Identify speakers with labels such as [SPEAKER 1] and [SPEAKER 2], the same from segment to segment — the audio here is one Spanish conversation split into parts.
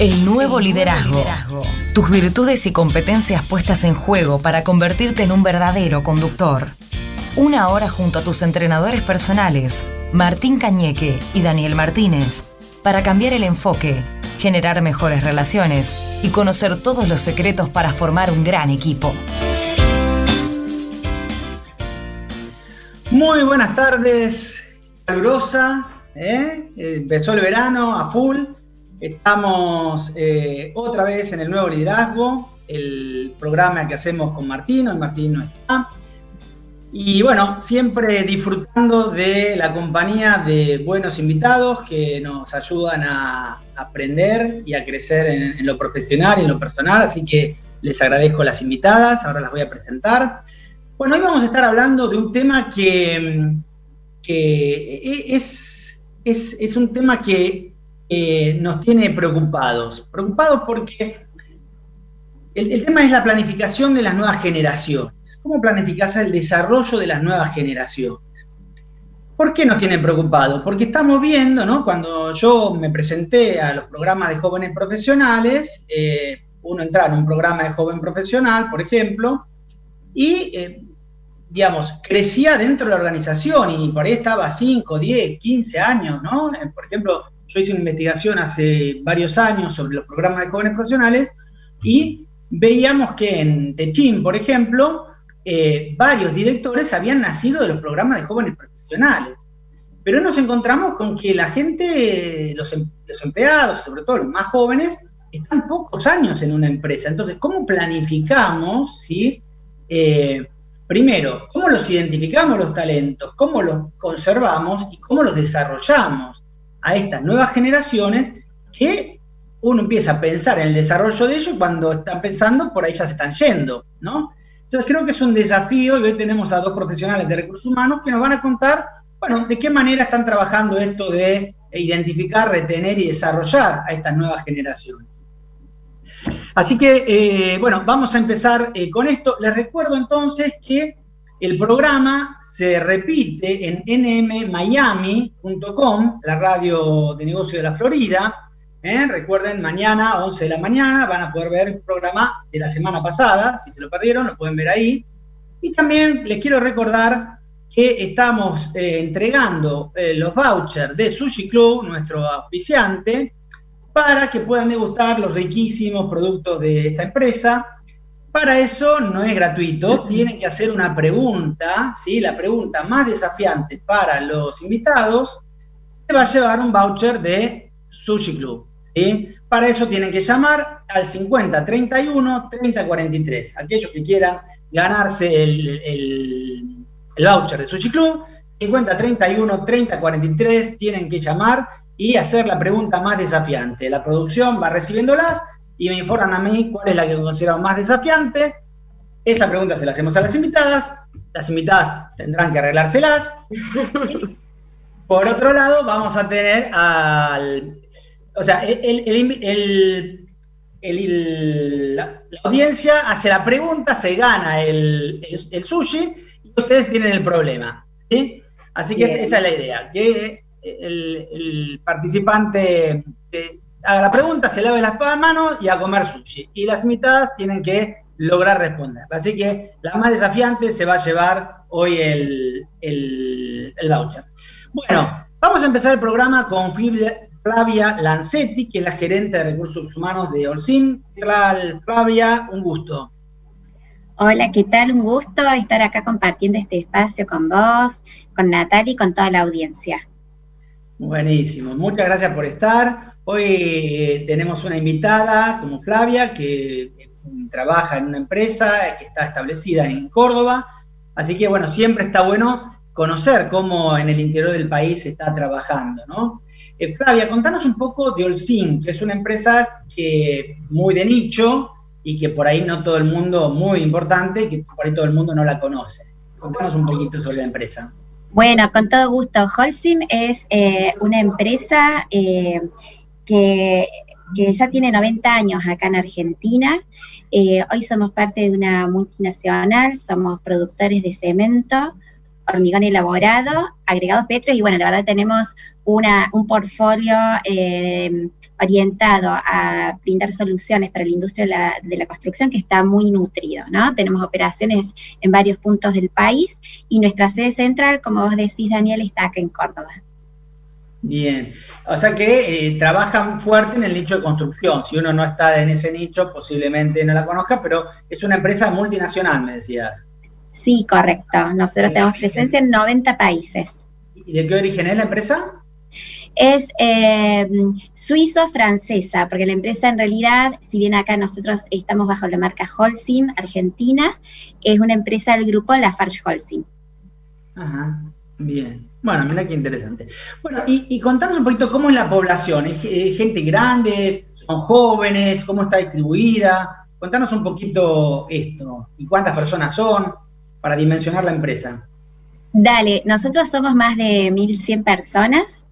[SPEAKER 1] El nuevo liderazgo. Tus virtudes y competencias puestas en juego para convertirte en un verdadero conductor. Una hora junto a tus entrenadores personales, Martín Cañeque y Daniel Martínez, para cambiar el enfoque, generar mejores relaciones y conocer todos los secretos para formar un gran equipo.
[SPEAKER 2] Muy buenas tardes, calurosa, empezó el verano a full. Estamos otra vez en el nuevo liderazgo, el programa que hacemos con Martín, hoy Martín no está. Y bueno, siempre disfrutando de la compañía de buenos invitados que nos ayudan a aprender y a crecer en lo profesional y en lo personal, así que les agradezco las invitadas, ahora las voy a presentar. Bueno, hoy vamos a estar hablando de un tema que es un tema que nos tiene preocupados porque el tema es la planificación de las nuevas generaciones. ¿Cómo planificás el desarrollo de las nuevas generaciones? ¿Por qué nos tienen preocupados? Porque estamos viendo, ¿no? Cuando yo me presenté a los programas de jóvenes profesionales, uno entra en un programa de joven profesional, por ejemplo, y digamos, crecía dentro de la organización y por ahí estaba 5, 10, 15 años, ¿no? Por ejemplo, yo hice una investigación hace varios años sobre los programas de jóvenes profesionales y veíamos que en Techín, por ejemplo, varios directores habían nacido de los programas de jóvenes profesionales. Pero nos encontramos con que la gente, los empleados, sobre todo los más jóvenes, están pocos años en una empresa. Entonces, ¿cómo planificamos, ¿sí? Primero, ¿cómo los identificamos los talentos? ¿Cómo los conservamos? ¿Y cómo los desarrollamos a estas nuevas generaciones que uno empieza a pensar en el desarrollo de ellos y cuando están pensando, por ahí ya se están yendo, ¿no? Entonces creo que es un desafío y hoy tenemos a dos profesionales de recursos humanos que nos van a contar, bueno, de qué manera están trabajando esto de identificar, retener y desarrollar a estas nuevas generaciones. Así que, bueno, vamos a empezar con esto. Les recuerdo entonces que el programa se repite en nmmiami.com, la radio de negocio de la Florida. Recuerden, mañana, 11 de la mañana, van a poder ver el programa de la semana pasada. Si se lo perdieron, lo pueden ver ahí. Y también les quiero recordar que estamos entregando los vouchers de Sushi Club, nuestro auspiciante, para que puedan degustar los riquísimos productos de esta empresa. Para eso no es gratuito, tienen que hacer una pregunta, ¿sí? La pregunta más desafiante para los invitados se va a llevar un voucher de Sushi Club, ¿sí? Para eso tienen que llamar al 50 31 30 43. Aquellos que quieran ganarse el voucher de Sushi Club, 50 31 30 43, tienen que llamar y hacer la pregunta más desafiante. La producción va recibiéndolas y me informan a mí cuál es la que considero más desafiante. Esta pregunta se la hacemos a las invitadas tendrán que arreglárselas. Y por otro lado, vamos a tener la audiencia hace la pregunta, se gana el sushi y ustedes tienen el problema, ¿sí? Así que esa es la idea, que el participante haga la pregunta, se lave las manos y a comer sushi. Y las invitadas tienen que lograr responder. Así que la más desafiante se va a llevar hoy el voucher. Bueno, vamos a empezar el programa con Flavia Lancetti, que es la gerente de recursos humanos de Holcim. ¿Qué tal, Flavia? Un gusto.
[SPEAKER 3] Hola, ¿qué tal? Un gusto estar acá compartiendo este espacio con vos, con Natalia y con toda la audiencia.
[SPEAKER 2] Buenísimo, muchas gracias por estar. Hoy tenemos una invitada como Flavia que trabaja en una empresa que está establecida en Córdoba, así que bueno, siempre está bueno conocer cómo en el interior del país se está trabajando, ¿no? Flavia, contanos un poco de Holcim, que es una empresa que muy de nicho y que por ahí no todo el mundo, muy importante, que por ahí todo el mundo no la conoce. Contanos un poquito sobre la empresa.
[SPEAKER 3] Bueno, con todo gusto. Holcim es una empresa que ya tiene 90 años acá en Argentina. Hoy somos parte de una multinacional, somos productores de cemento, hormigón elaborado, agregados petros, y bueno, la verdad tenemos un portfolio orientado a brindar soluciones para la industria de la construcción, que está muy nutrido, ¿no? Tenemos operaciones en varios puntos del país y nuestra sede central, como vos decís, Daniel, está acá en Córdoba.
[SPEAKER 2] Bien, o sea que trabajan fuerte en el nicho de construcción. Si uno no está en ese nicho, posiblemente no la conozca, pero es una empresa multinacional, me decías.
[SPEAKER 3] Sí, correcto. Nosotros tenemos presencia en 90 países.
[SPEAKER 2] ¿Y de qué origen es la empresa?
[SPEAKER 3] Es suizo-francesa, porque la empresa en realidad, si bien acá nosotros estamos bajo la marca Holcim, Argentina, es una empresa del grupo Lafarge Holcim.
[SPEAKER 2] Ajá, bien. Bueno, mira qué interesante. Bueno, y contanos un poquito cómo es la población. ¿Es gente grande? ¿Son jóvenes? ¿Cómo está distribuida? Contanos un poquito esto. ¿Y cuántas personas son para dimensionar la empresa?
[SPEAKER 3] Dale, nosotros somos más de 1.100 personas.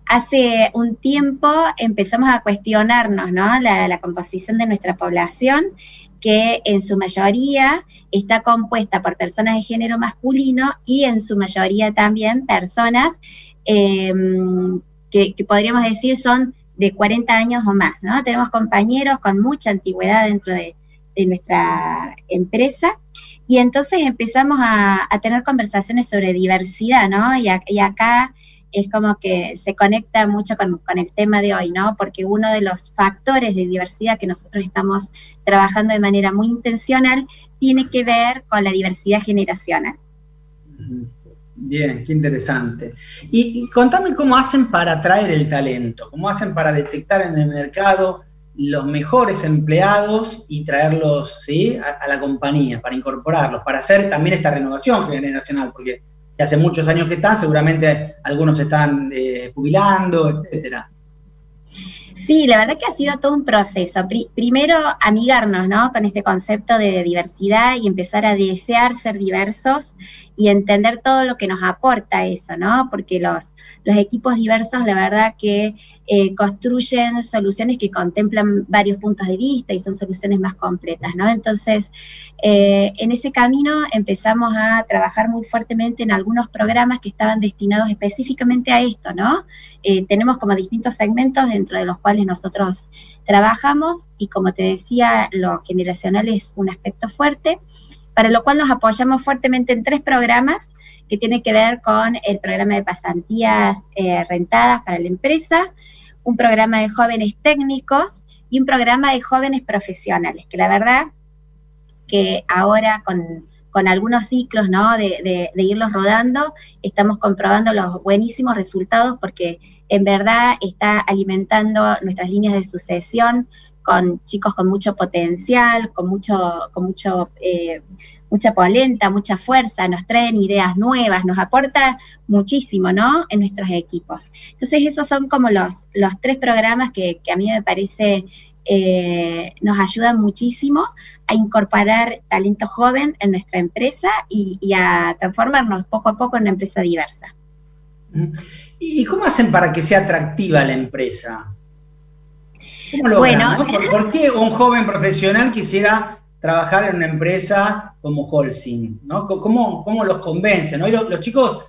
[SPEAKER 3] Hace un tiempo empezamos a cuestionarnos, ¿no?, la composición de nuestra población, que en su mayoría está compuesta por personas de género masculino y en su mayoría también personas que podríamos decir son de 40 años o más, ¿no? Tenemos compañeros con mucha antigüedad dentro de nuestra empresa, y entonces empezamos a tener conversaciones sobre diversidad, ¿no? Y acá es como que se conecta mucho con el tema de hoy, ¿no? Porque uno de los factores de diversidad que nosotros estamos trabajando de manera muy intencional tiene que ver con la diversidad generacional.
[SPEAKER 2] Bien, qué interesante. Y contame cómo hacen para atraer el talento, cómo hacen para detectar en el mercado los mejores empleados y traerlos, ¿sí?, a la compañía, para incorporarlos, para hacer también esta renovación generacional, porque hace muchos años que están, seguramente algunos están jubilando, etcétera.
[SPEAKER 3] Sí, la verdad que ha sido todo un proceso. Primero, amigarnos, ¿no?, con este concepto de diversidad y empezar a desear ser diversos y entender todo lo que nos aporta eso, ¿no? Porque los equipos diversos, la verdad que construyen soluciones que contemplan varios puntos de vista y son soluciones más completas, ¿no? Entonces, en ese camino empezamos a trabajar muy fuertemente en algunos programas que estaban destinados específicamente a esto, ¿no? Tenemos como distintos segmentos dentro de los cuales nosotros trabajamos, y como te decía, lo generacional es un aspecto fuerte, para lo cual nos apoyamos fuertemente en 3 programas que tienen que ver con el programa de pasantías rentadas para la empresa, un programa de jóvenes técnicos y un programa de jóvenes profesionales, que la verdad que ahora con algunos ciclos, ¿no?, de irlos rodando, estamos comprobando los buenísimos resultados, porque en verdad está alimentando nuestras líneas de sucesión con chicos con mucho potencial, con mucha polenta, mucha fuerza, nos traen ideas nuevas, nos aporta muchísimo, ¿no?, en nuestros equipos. Entonces esos son como los 3 programas que a mí me parece nos ayudan muchísimo a incorporar talento joven en nuestra empresa y a transformarnos poco a poco en una empresa diversa.
[SPEAKER 2] ¿Y cómo hacen para que sea atractiva la empresa? ¿Cómo logran, ¿no? ¿Por qué un joven profesional quisiera trabajar en una empresa como Holcim, ¿no? ¿Cómo los convencen, ¿no? Y los chicos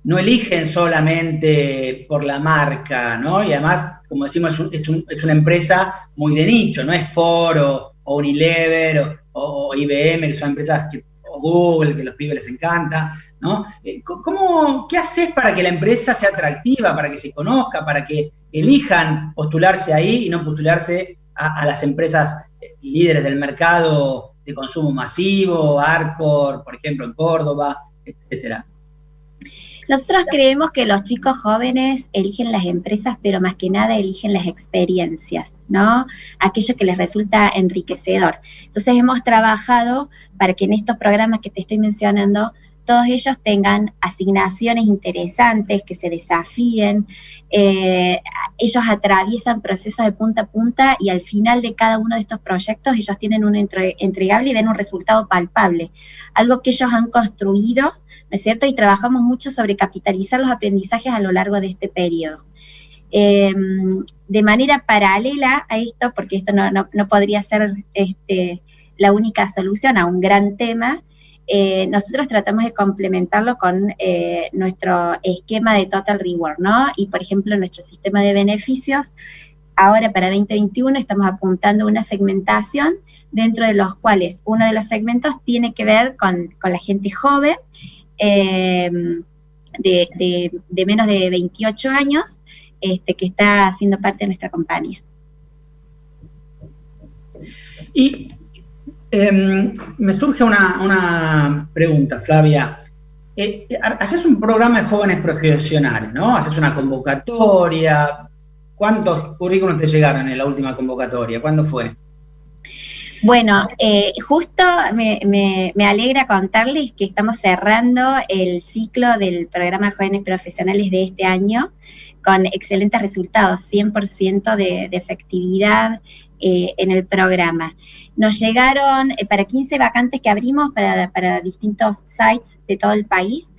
[SPEAKER 2] no eligen solamente por la marca, ¿no? Y además, como decimos, es una empresa muy de nicho, no es Ford o Unilever o IBM, que son empresas o Google, que a los pibes les encanta, ¿no? ¿Qué haces para que la empresa sea atractiva, para que se conozca, para que elijan postularse ahí y no postularse a las empresas líderes del mercado de consumo masivo, Arcor, por ejemplo, en Córdoba, etcétera?
[SPEAKER 3] Nosotros creemos que los chicos jóvenes eligen las empresas, pero más que nada eligen las experiencias, ¿no? Aquello que les resulta enriquecedor. Entonces hemos trabajado para que en estos programas que te estoy mencionando, todos ellos tengan asignaciones interesantes, que se desafíen, ellos atraviesan procesos de punta a punta y al final de cada uno de estos proyectos ellos tienen un entregable y ven un resultado palpable, algo que ellos han construido, ¿no es cierto? Y trabajamos mucho sobre capitalizar los aprendizajes a lo largo de este periodo. De manera paralela a esto, porque esto no podría ser la única solución a un gran tema, nosotros tratamos de complementarlo con nuestro esquema de Total Reward, ¿no? Y, por ejemplo, nuestro sistema de beneficios ahora para 2021 estamos apuntando a una segmentación dentro de los cuales uno de los segmentos tiene que ver con la gente joven, de menos de 28 años, que está siendo parte de nuestra compañía.
[SPEAKER 2] Y me surge una pregunta, Flavia. Haces un programa de jóvenes profesionales, ¿no? Haces una convocatoria. ¿Cuántos currículos te llegaron en la última convocatoria? ¿Cuándo fue?
[SPEAKER 3] Bueno, justo me alegra contarles que estamos cerrando el ciclo del programa de jóvenes profesionales de este año con excelentes resultados, 100% de efectividad en el programa. Nos llegaron, para 15 vacantes que abrimos para distintos sites de todo el país,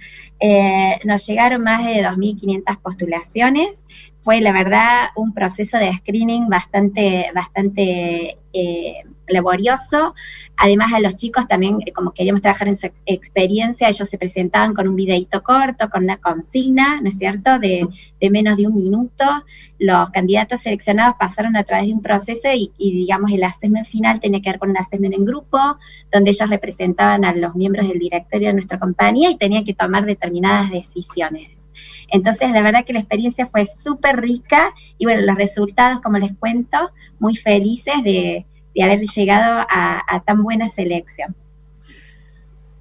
[SPEAKER 3] nos llegaron más de 2.500 postulaciones. Fue, la verdad, un proceso de screening bastante laborioso. Además, a los chicos también, como queríamos trabajar en su experiencia, ellos se presentaban con un videíto corto, con una consigna, ¿no es cierto?, de menos de un minuto. Los candidatos seleccionados pasaron a través de un proceso y digamos, el assessment final tenía que ver con un assessment en grupo, donde ellos representaban a los miembros del directorio de nuestra compañía y tenían que tomar determinadas decisiones. Entonces, la verdad que la experiencia fue súper rica y bueno, los resultados, como les cuento, muy felices de haber llegado a tan buena selección.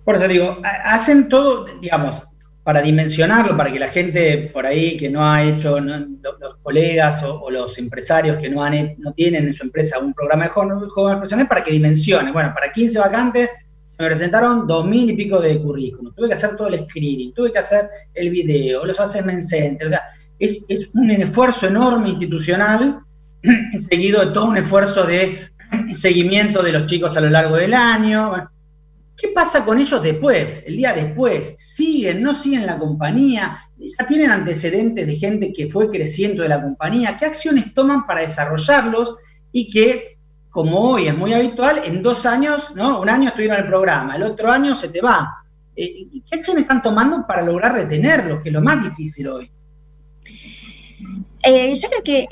[SPEAKER 2] Por eso digo, hacen todo, digamos, para dimensionarlo, para que la gente por ahí que no ha hecho, los colegas o los empresarios que no tienen en su empresa un programa de jóvenes profesionales, para que dimensionen. Bueno, para 15 vacantes se me presentaron 2.000 y pico de currículum. Tuve que hacer todo el screening, tuve que hacer el video, los assessment centers. O sea, es un esfuerzo enorme institucional, seguido de todo un esfuerzo de seguimiento de los chicos a lo largo del año. Bueno, ¿qué pasa con ellos después, el día después? ¿Siguen, no siguen la compañía? ¿Ya tienen antecedentes de gente que fue creciendo de la compañía? ¿Qué acciones toman para desarrollarlos y que, como hoy es muy habitual, en 2 años, ¿no? Un año estuvieron en el programa, el otro año se te va? ¿Qué acciones están tomando para lograr retenerlos, que es lo más difícil hoy?
[SPEAKER 3] Yo creo que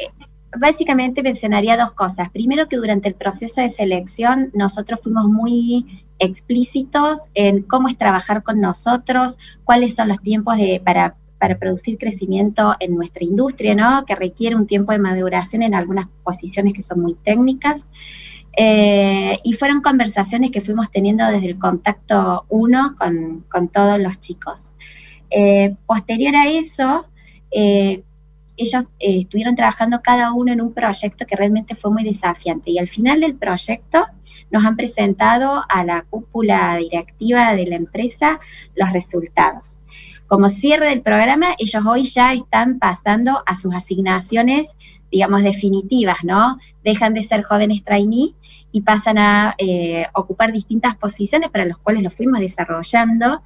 [SPEAKER 3] básicamente mencionaría 2 cosas. Primero, que durante el proceso de selección nosotros fuimos muy explícitos en cómo es trabajar con nosotros, cuáles son los tiempos para producir crecimiento en nuestra industria, ¿no? Que requiere un tiempo de maduración en algunas posiciones que son muy técnicas. Y fueron conversaciones que fuimos teniendo desde el contacto 1 con todos los chicos. Posterior a eso, ellos estuvieron trabajando cada uno en un proyecto que realmente fue muy desafiante, y al final del proyecto nos han presentado a la cúpula directiva de la empresa los resultados. Como cierre del programa, ellos hoy ya están pasando a sus asignaciones, digamos, definitivas, ¿no? Dejan de ser jóvenes trainee y pasan a ocupar distintas posiciones para las cuales los fuimos desarrollando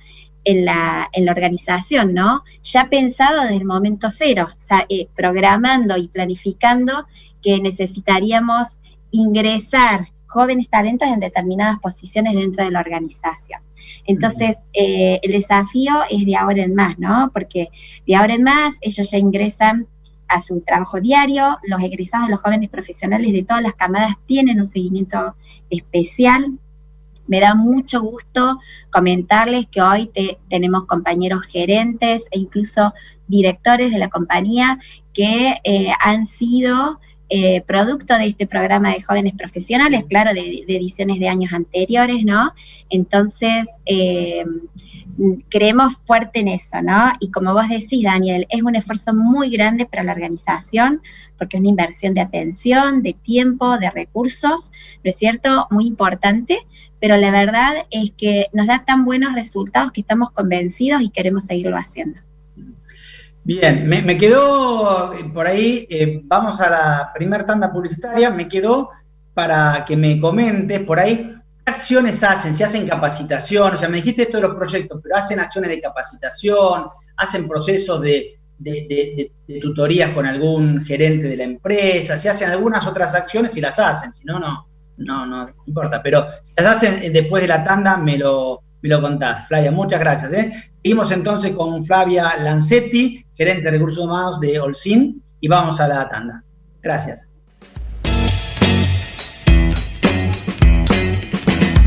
[SPEAKER 3] en la organización, ¿no? Ya pensado desde el momento cero, o sea, programando y planificando que necesitaríamos ingresar jóvenes talentos en determinadas posiciones dentro de la organización. Entonces, el desafío es de ahora en más, ¿no? Porque de ahora en más ellos ya ingresan a su trabajo diario, los egresados, los jóvenes profesionales de todas las camadas tienen un seguimiento especial. Me da mucho gusto comentarles que hoy tenemos compañeros gerentes e incluso directores de la compañía que han sido producto de este programa de jóvenes profesionales, claro, de ediciones de años anteriores, ¿no? Entonces, creemos fuerte en eso, ¿no? Y como vos decís, Daniel, es un esfuerzo muy grande para la organización, porque es una inversión de atención, de tiempo, de recursos, ¿no es cierto? Muy importante, pero la verdad es que nos da tan buenos resultados que estamos convencidos y queremos seguirlo haciendo.
[SPEAKER 2] Bien, me quedó por ahí, vamos a la primera tanda publicitaria, me quedó para que me comentes por ahí qué acciones hacen, si hacen capacitación, o sea, me dijiste esto de los proyectos, pero hacen acciones de capacitación, hacen procesos de tutorías con algún gerente de la empresa, si hacen algunas otras acciones, si las hacen, si no, no importa, pero si las hacen después de la tanda me lo contás. Flavia, muchas gracias. Seguimos entonces con Flavia Lancetti, gerente de recursos humanos de Holcim, y vamos a la tanda. Gracias.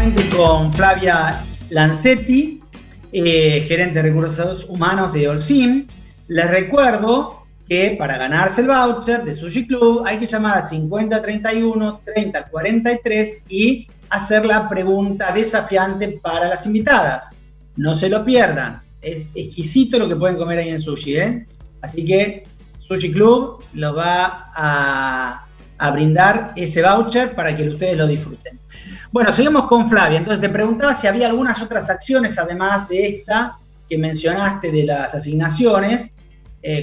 [SPEAKER 2] nuevamente con Flavia Lancetti, gerente de recursos humanos de Holcim. Les recuerdo que para ganarse el voucher de Sushi Club hay que llamar al 5031 3043 y hacer la pregunta desafiante para las invitadas. No se lo pierdan, es exquisito lo que pueden comer ahí en Sushi, ¿eh? Así que Sushi Club los va a brindar ese voucher para que ustedes lo disfruten. Bueno, seguimos con Flavia. Entonces te preguntaba si había algunas otras acciones, además de esta que mencionaste de las asignaciones,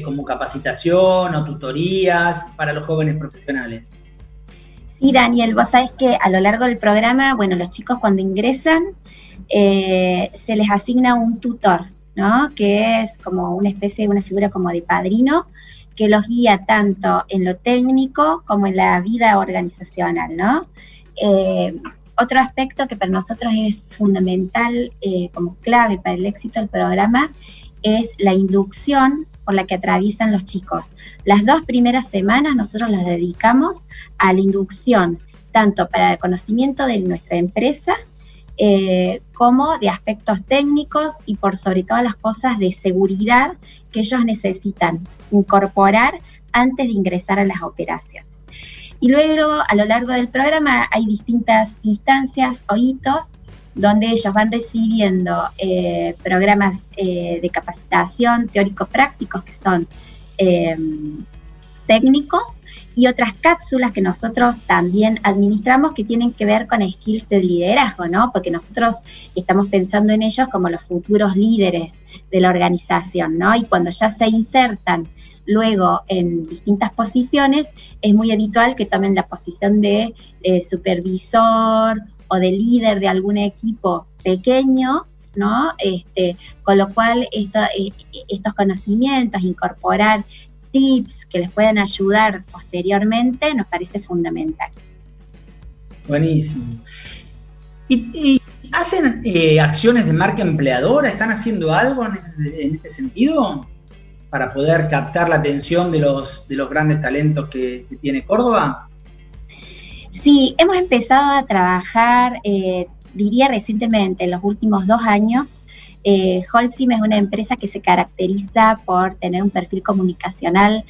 [SPEAKER 2] como capacitación o tutorías para los jóvenes profesionales.
[SPEAKER 3] Sí, Daniel, vos sabés que a lo largo del programa, bueno, los chicos cuando ingresan, se les asigna un tutor, ¿no? Que es como una especie de una figura como de padrino, que los guía tanto en lo técnico como en la vida organizacional, ¿no? Otro aspecto que para nosotros es fundamental como clave para el éxito del programa es la inducción por la que atraviesan los chicos. Las 2 primeras semanas nosotros las dedicamos a la inducción, tanto para el conocimiento de nuestra empresa, como de aspectos técnicos y por sobre todas las cosas de seguridad que ellos necesitan incorporar antes de ingresar a las operaciones. Y luego, a lo largo del programa, hay distintas instancias o hitos donde ellos van recibiendo programas de capacitación teórico-prácticos que son técnicos y otras cápsulas que nosotros también administramos que tienen que ver con skills de liderazgo, ¿no? Porque nosotros estamos pensando en ellos como los futuros líderes de la organización, ¿no? Y cuando ya se insertan luego en distintas posiciones, es muy habitual que tomen la posición de supervisor o de líder de algún equipo pequeño, ¿no? Con lo cual estos conocimientos, incorporar tips que les puedan ayudar posteriormente, nos parece fundamental.
[SPEAKER 2] Buenísimo. ¿Y hacen acciones de marca empleadora? ¿Están haciendo algo en este sentido para poder captar la atención de los grandes talentos que tiene Córdoba?
[SPEAKER 3] Sí, hemos empezado a trabajar, diría recientemente, en los últimos 2 años. Holcim es una empresa que se caracteriza por tener un perfil comunicacional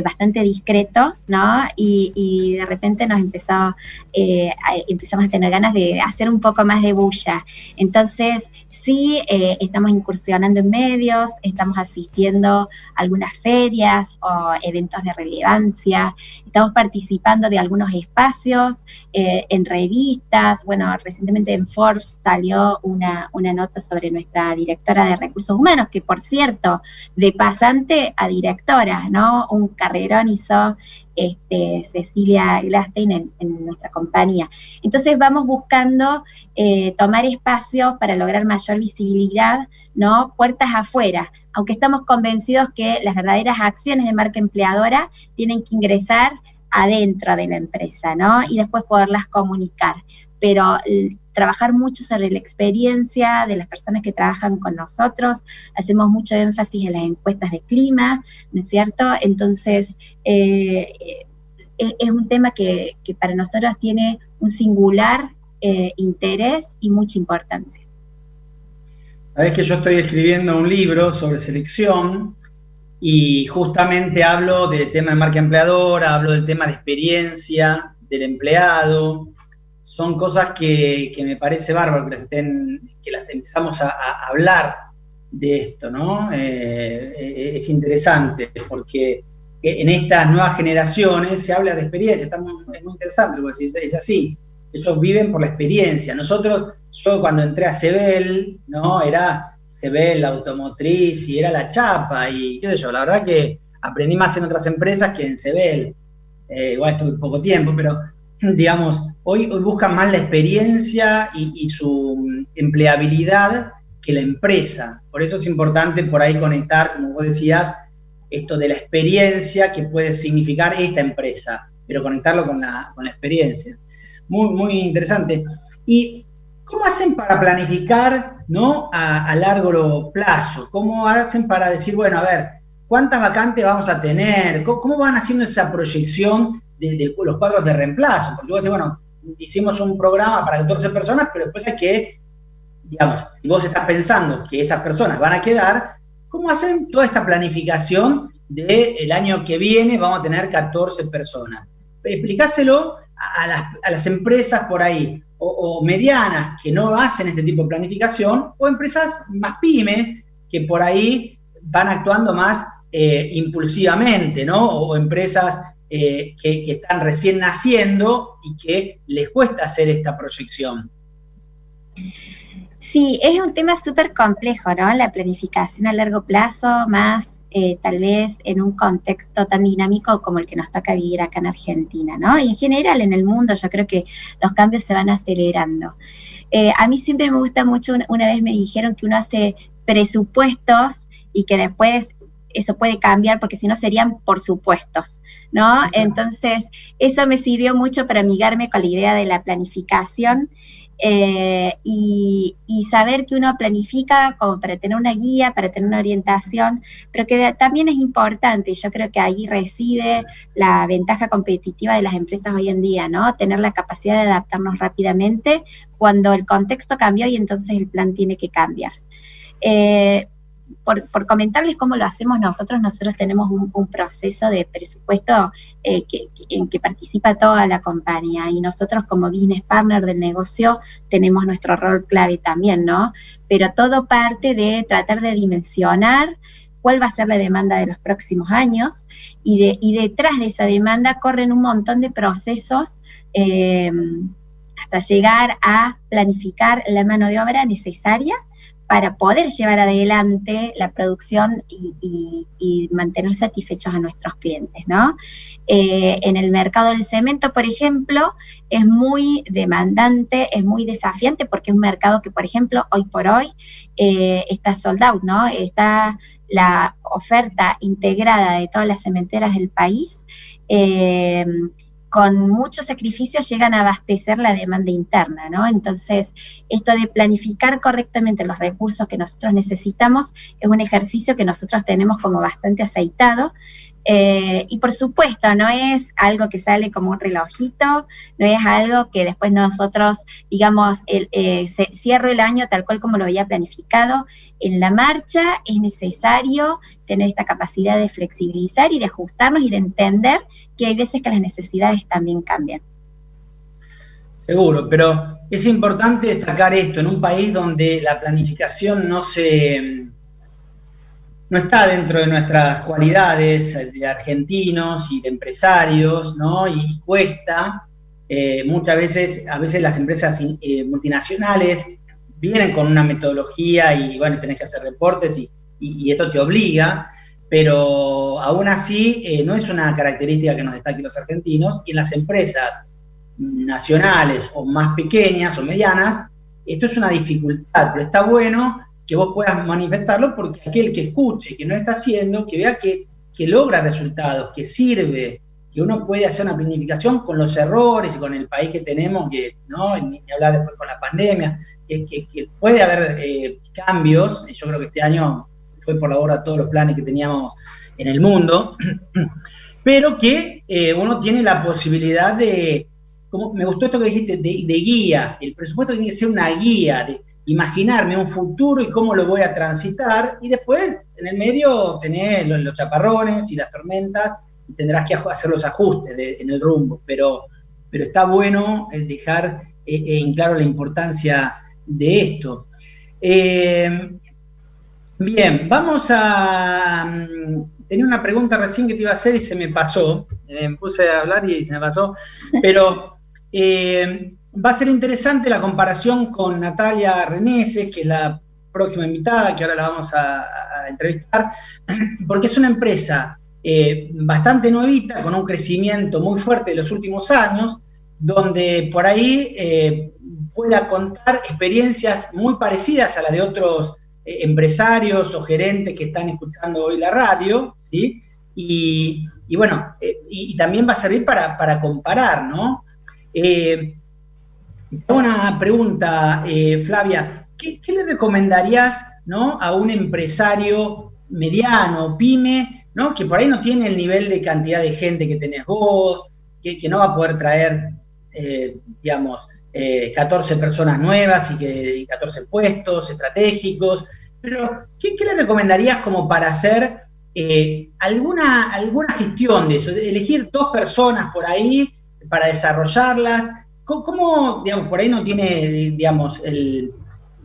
[SPEAKER 3] bastante discreto, ¿no? Y de repente empezamos a tener ganas de hacer un poco más de bulla. Entonces, sí, estamos incursionando en medios, estamos asistiendo a algunas ferias o eventos de relevancia, estamos participando de algunos espacios en revistas. Bueno, recientemente en Forbes salió una nota sobre nuestra directora de recursos humanos, que por cierto, de pasante a directora, ¿no? Un carrerón hizo Cecilia Glastein en nuestra compañía. Entonces vamos buscando tomar espacios para lograr mayor visibilidad, ¿no? Puertas afuera, aunque estamos convencidos que las verdaderas acciones de marca empleadora tienen que ingresar adentro de la empresa, ¿no? Y después poderlas comunicar. Pero trabajar mucho sobre la experiencia de las personas que trabajan con nosotros, hacemos mucho énfasis en las encuestas de clima, ¿no es cierto? Entonces, es un tema que para nosotros tiene un singular interés y mucha importancia.
[SPEAKER 2] Sabés que yo estoy escribiendo un libro sobre selección y justamente hablo del tema de marca empleadora, hablo del tema de experiencia del empleado. Son cosas que me parece bárbaro que las empezamos a hablar de esto, ¿no? Es interesante porque en estas nuevas generaciones se habla de experiencia, es muy interesante, porque es así, ellos viven por la experiencia. Yo cuando entré a Sebel, ¿no? Era Sebel, la automotriz, y era la chapa, y qué sé yo, la verdad que aprendí más en otras empresas que en Sebel. Igual estuve poco tiempo, pero digamos, hoy buscan más la experiencia y su empleabilidad que la empresa. Por eso es importante por ahí conectar, como vos decías, esto de la experiencia que puede significar esta empresa, pero conectarlo con la experiencia. Muy, muy interesante. ¿Y cómo hacen para planificar, ¿no? a largo plazo? ¿Cómo hacen para decir, bueno, a ver, cuántas vacantes vamos a tener? ¿Cómo van haciendo esa proyección de los cuadros de reemplazo? Porque vos decís, bueno, hicimos un programa para 14 personas, pero después hay que, digamos, si vos estás pensando que estas personas van a quedar, ¿cómo hacen toda esta planificación del año que viene vamos a tener 14 personas? Explicáselo a las empresas por ahí, o medianas que no hacen este tipo de planificación, o empresas más pymes que por ahí van actuando más impulsivamente, ¿no? O empresas que están recién naciendo y que les cuesta hacer esta proyección.
[SPEAKER 3] Sí, es un tema súper complejo, ¿no? La planificación a largo plazo, más tal vez en un contexto tan dinámico como el que nos toca vivir acá en Argentina, ¿no? Y en general en el mundo yo creo que los cambios se van acelerando. A mí siempre me gusta mucho, una vez me dijeron que uno hace presupuestos y que después eso puede cambiar porque si no serían por supuestos, ¿no? Entonces, eso me sirvió mucho para amigarme con la idea de la planificación y saber que uno planifica como para tener una guía, para tener una orientación, pero que también es importante, yo creo que ahí reside la ventaja competitiva de las empresas hoy en día, ¿no? Tener la capacidad de adaptarnos rápidamente cuando el contexto cambió y entonces el plan tiene que cambiar. Por comentarles cómo lo hacemos nosotros tenemos un proceso de presupuesto en que participa toda la compañía y nosotros como business partner del negocio tenemos nuestro rol clave también, ¿no? Pero todo parte de tratar de dimensionar cuál va a ser la demanda de los próximos años y detrás de esa demanda corren un montón de procesos hasta llegar a planificar la mano de obra necesaria para poder llevar adelante la producción y mantener satisfechos a nuestros clientes, ¿no? En el mercado del cemento, por ejemplo, es muy demandante, es muy desafiante porque es un mercado que, por ejemplo, hoy por hoy está sold out, ¿no? Está la oferta integrada de todas las cementeras del país, con muchos sacrificios llegan a abastecer la demanda interna, ¿no? Entonces, esto de planificar correctamente los recursos que nosotros necesitamos es un ejercicio que nosotros tenemos como bastante aceitado, y por supuesto, no es algo que sale como un relojito, no es algo que después nosotros, digamos, cierro el año tal cual como lo había planificado. En la marcha es necesario tener esta capacidad de flexibilizar y de ajustarnos y de entender que hay veces que las necesidades también cambian.
[SPEAKER 2] Seguro, pero es importante destacar esto, en un país donde la planificación no está dentro de nuestras cualidades de argentinos y de empresarios, ¿no? Y cuesta, muchas veces, a veces las empresas multinacionales vienen con una metodología y bueno, tenés que hacer reportes y esto te obliga, pero aún así no es una característica que nos destaque los argentinos, y en las empresas nacionales o más pequeñas o medianas, esto es una dificultad, pero está bueno que vos puedas manifestarlo porque aquel que escuche, que no está haciendo, que vea que logra resultados, que sirve, que uno puede hacer una planificación con los errores y con el país que tenemos, que no, ni hablar después con la pandemia, que puede haber cambios. Yo creo que este año fue por la borda todos los planes que teníamos en el mundo, pero que uno tiene la posibilidad de, como me gustó esto que dijiste, de guía. El presupuesto tiene que ser una guía, de imaginarme un futuro y cómo lo voy a transitar, y después en el medio tenés los chaparrones y las tormentas, y tendrás que hacer los ajustes en el rumbo, pero está bueno dejar en claro la importancia de esto. Bien, vamos a... tenía una pregunta recién que te iba a hacer y se me pasó, me puse a hablar y se me pasó, pero va a ser interesante la comparación con Natalia Reneses, que es la próxima invitada, que ahora la vamos a entrevistar, porque es una empresa bastante nuevita, con un crecimiento muy fuerte de los últimos años, donde por ahí pueda contar experiencias muy parecidas a las de otros empresarios o gerentes que están escuchando hoy la radio, ¿sí? Y bueno, y también va a servir para comparar, ¿no? Una pregunta, Flavia, ¿qué le recomendarías, ¿no?, a un empresario mediano, pyme, ¿no?, que por ahí no tiene el nivel de cantidad de gente que tenés vos, que no va a poder traer digamos, 14 personas nuevas y 14 puestos estratégicos, pero ¿qué le recomendarías como para hacer alguna gestión de eso? De elegir 2 personas por ahí para desarrollarlas. ¿Cómo, digamos, por ahí no tiene, digamos,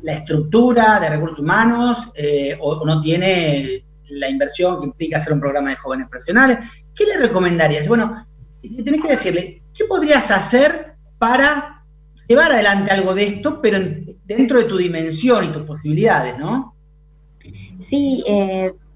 [SPEAKER 2] la estructura de recursos humanos o no tiene la inversión que implica hacer un programa de jóvenes profesionales? ¿Qué le recomendarías? Bueno, si tenés que decirle, ¿qué podrías hacer para llevar adelante algo de esto, pero dentro de tu dimensión y tus posibilidades, ¿no?
[SPEAKER 3] Sí,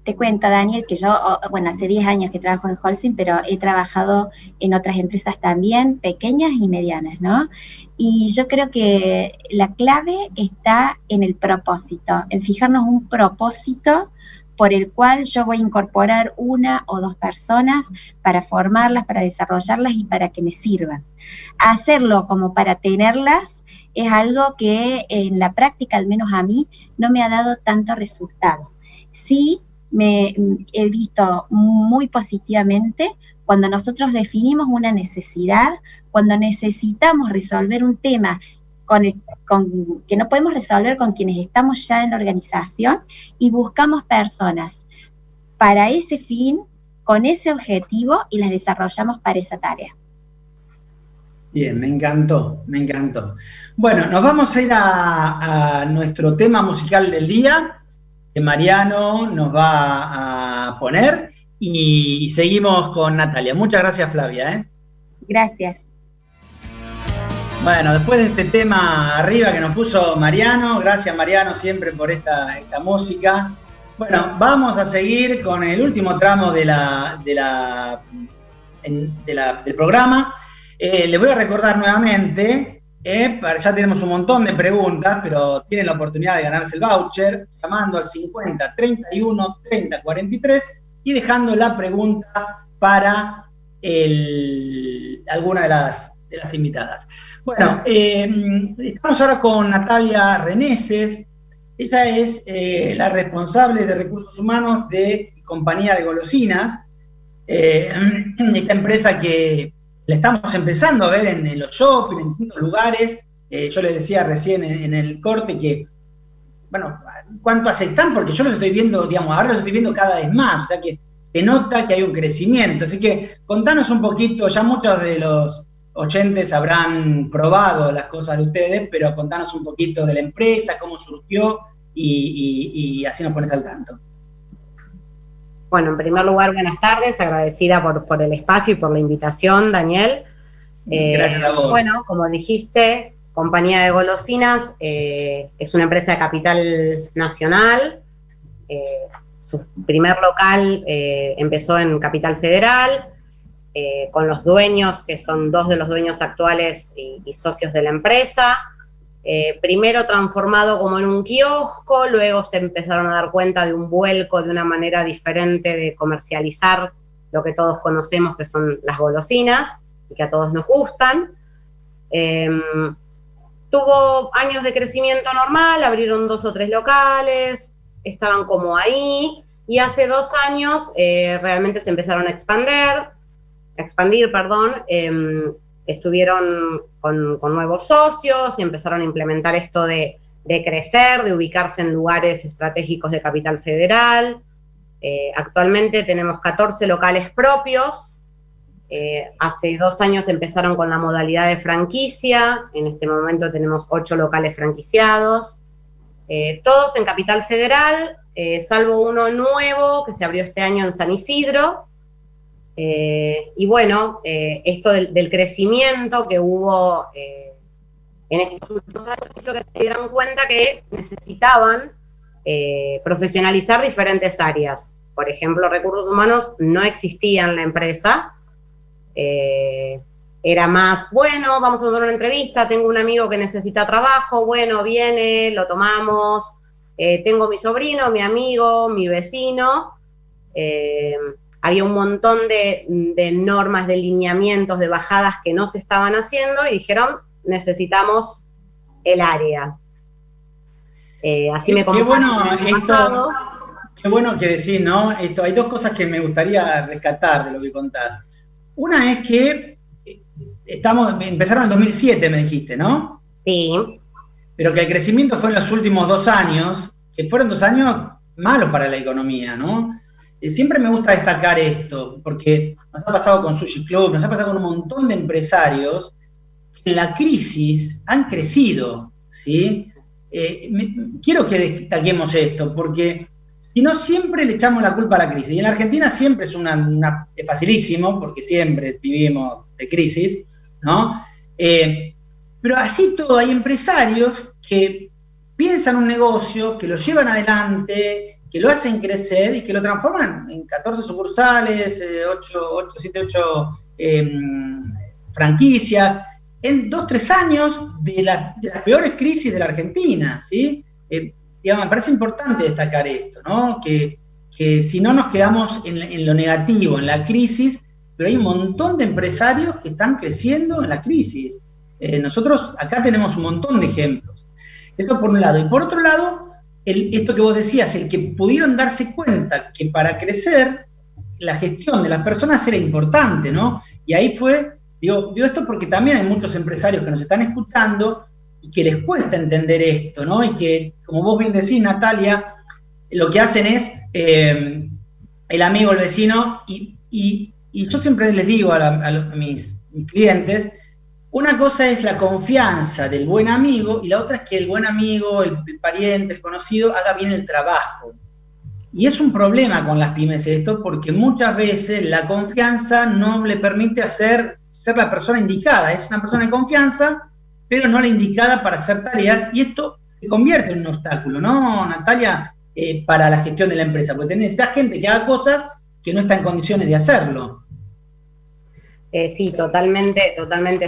[SPEAKER 3] te cuento, Daniel, que yo, bueno, hace 10 años que trabajo en Holcim, pero he trabajado en otras empresas también, pequeñas y medianas, ¿no? Y yo creo que la clave está en el propósito, en fijarnos un propósito por el cual yo voy a incorporar 1 o 2 personas para formarlas, para desarrollarlas y para que me sirvan. Hacerlo como para tenerlas es algo que en la práctica, al menos a mí, no me ha dado tanto resultado. Sí, he visto muy positivamente cuando nosotros definimos una necesidad, cuando necesitamos resolver un tema que no podemos resolver con quienes estamos ya en la organización y buscamos personas para ese fin, con ese objetivo y las desarrollamos para esa tarea.
[SPEAKER 2] Bien, me encantó, me encantó. Bueno, nos vamos a ir a nuestro tema musical del día, que Mariano nos va a poner, y seguimos con Natalia. Muchas gracias, Flavia.
[SPEAKER 3] Gracias.
[SPEAKER 2] Bueno, después de este tema arriba que nos puso Mariano, gracias Mariano siempre por esta música. Bueno, vamos a seguir con el último tramo del programa. Les voy a recordar nuevamente, ya tenemos un montón de preguntas, pero tienen la oportunidad de ganarse el voucher llamando al 50 31 30 43 y dejando la pregunta para alguna de las invitadas. Bueno, estamos ahora con Natalia Reneses. Ella es la responsable de recursos humanos de Compañía de Golosinas, esta empresa que la estamos empezando a ver en los shopping, en distintos lugares. Yo les decía recién en el corte que, bueno, ¿cuánto aceptan? Porque yo los estoy viendo, digamos, ahora los estoy viendo cada vez más, o sea que se nota que hay un crecimiento. Así que contanos un poquito, ya muchos de los oyentes habrán probado las cosas de ustedes, pero contanos un poquito de la empresa, cómo surgió y así nos pones al tanto.
[SPEAKER 4] Bueno, en primer lugar, buenas tardes, agradecida por el espacio y por la invitación, Daniel.
[SPEAKER 2] Gracias a vos.
[SPEAKER 4] Bueno, como dijiste, Compañía de Golosinas es una empresa de capital nacional. Su primer local empezó en Capital Federal, con los dueños, que son 2 de los dueños actuales y socios de la empresa. Primero transformado como en un kiosco, luego se empezaron a dar cuenta de un vuelco, de una manera diferente de comercializar lo que todos conocemos, que son las golosinas, y que a todos nos gustan. Tuvo años de crecimiento normal, abrieron 2 o 3 locales, estaban como ahí, y hace 2 años realmente se empezaron a expandir, estuvieron con nuevos socios y empezaron a implementar esto de crecer, de ubicarse en lugares estratégicos de Capital Federal. Actualmente tenemos 14 locales propios. Hace 2 años empezaron con la modalidad de franquicia. En este momento tenemos 8 locales franquiciados. Todos en Capital Federal, salvo uno nuevo que se abrió este año en San Isidro. Y bueno, esto del crecimiento que hubo en estos últimos años hizo que se dieran cuenta que necesitaban profesionalizar diferentes áreas. Por ejemplo, recursos humanos no existía en la empresa. Era más, bueno, vamos a hacer una entrevista, tengo un amigo que necesita trabajo, bueno, viene, lo tomamos, tengo mi sobrino, mi amigo, mi vecino. Había un montón de normas, de lineamientos, de bajadas que no se estaban haciendo y dijeron, necesitamos el área. Así me comparto el pasado.
[SPEAKER 2] Qué bueno que decís, ¿no? Hay 2 cosas que me gustaría rescatar de lo que contás. Una es que empezaron en 2007, me dijiste, ¿no?
[SPEAKER 4] Sí.
[SPEAKER 2] Pero que el crecimiento fue en los últimos 2 años, que fueron 2 años malos para la economía, ¿no? Siempre me gusta destacar esto, porque nos ha pasado con Sushi Club, nos ha pasado con un montón de empresarios que en la crisis han crecido, ¿sí? Quiero que destaquemos esto, porque si no siempre le echamos la culpa a la crisis, y en la Argentina siempre es es facilísimo, porque siempre vivimos de crisis, ¿no? Pero así todo, hay empresarios que piensan un negocio, que lo llevan adelante, que lo hacen crecer y que lo transforman en 14 sucursales, 8 franquicias, en 2-3 años de las peores crisis de la Argentina, ¿sí? Digamos, me parece importante destacar esto, ¿no? Que si no nos quedamos en lo negativo, en la crisis, pero hay un montón de empresarios que están creciendo en la crisis. Nosotros acá tenemos un montón de ejemplos. Esto por un lado. Y por otro lado, esto que vos decías, el que pudieron darse cuenta que para crecer la gestión de las personas era importante, ¿no? Y ahí fue, digo esto porque también hay muchos empresarios que nos están escuchando y que les cuesta entender esto, ¿no? Y que, como vos bien decís, Natalia, lo que hacen es el amigo, el vecino, y yo siempre les digo a mis clientes, una cosa es la confianza del buen amigo y la otra es que el buen amigo, el pariente, el conocido, haga bien el trabajo. Y es un problema con las pymes esto, porque muchas veces la confianza no le permite ser la persona indicada. Es una persona de confianza, pero no la indicada para hacer tareas, y esto se convierte en un obstáculo, ¿no, Natalia? Para la gestión de la empresa, porque necesita gente que haga cosas que no está en condiciones de hacerlo.
[SPEAKER 4] Sí, totalmente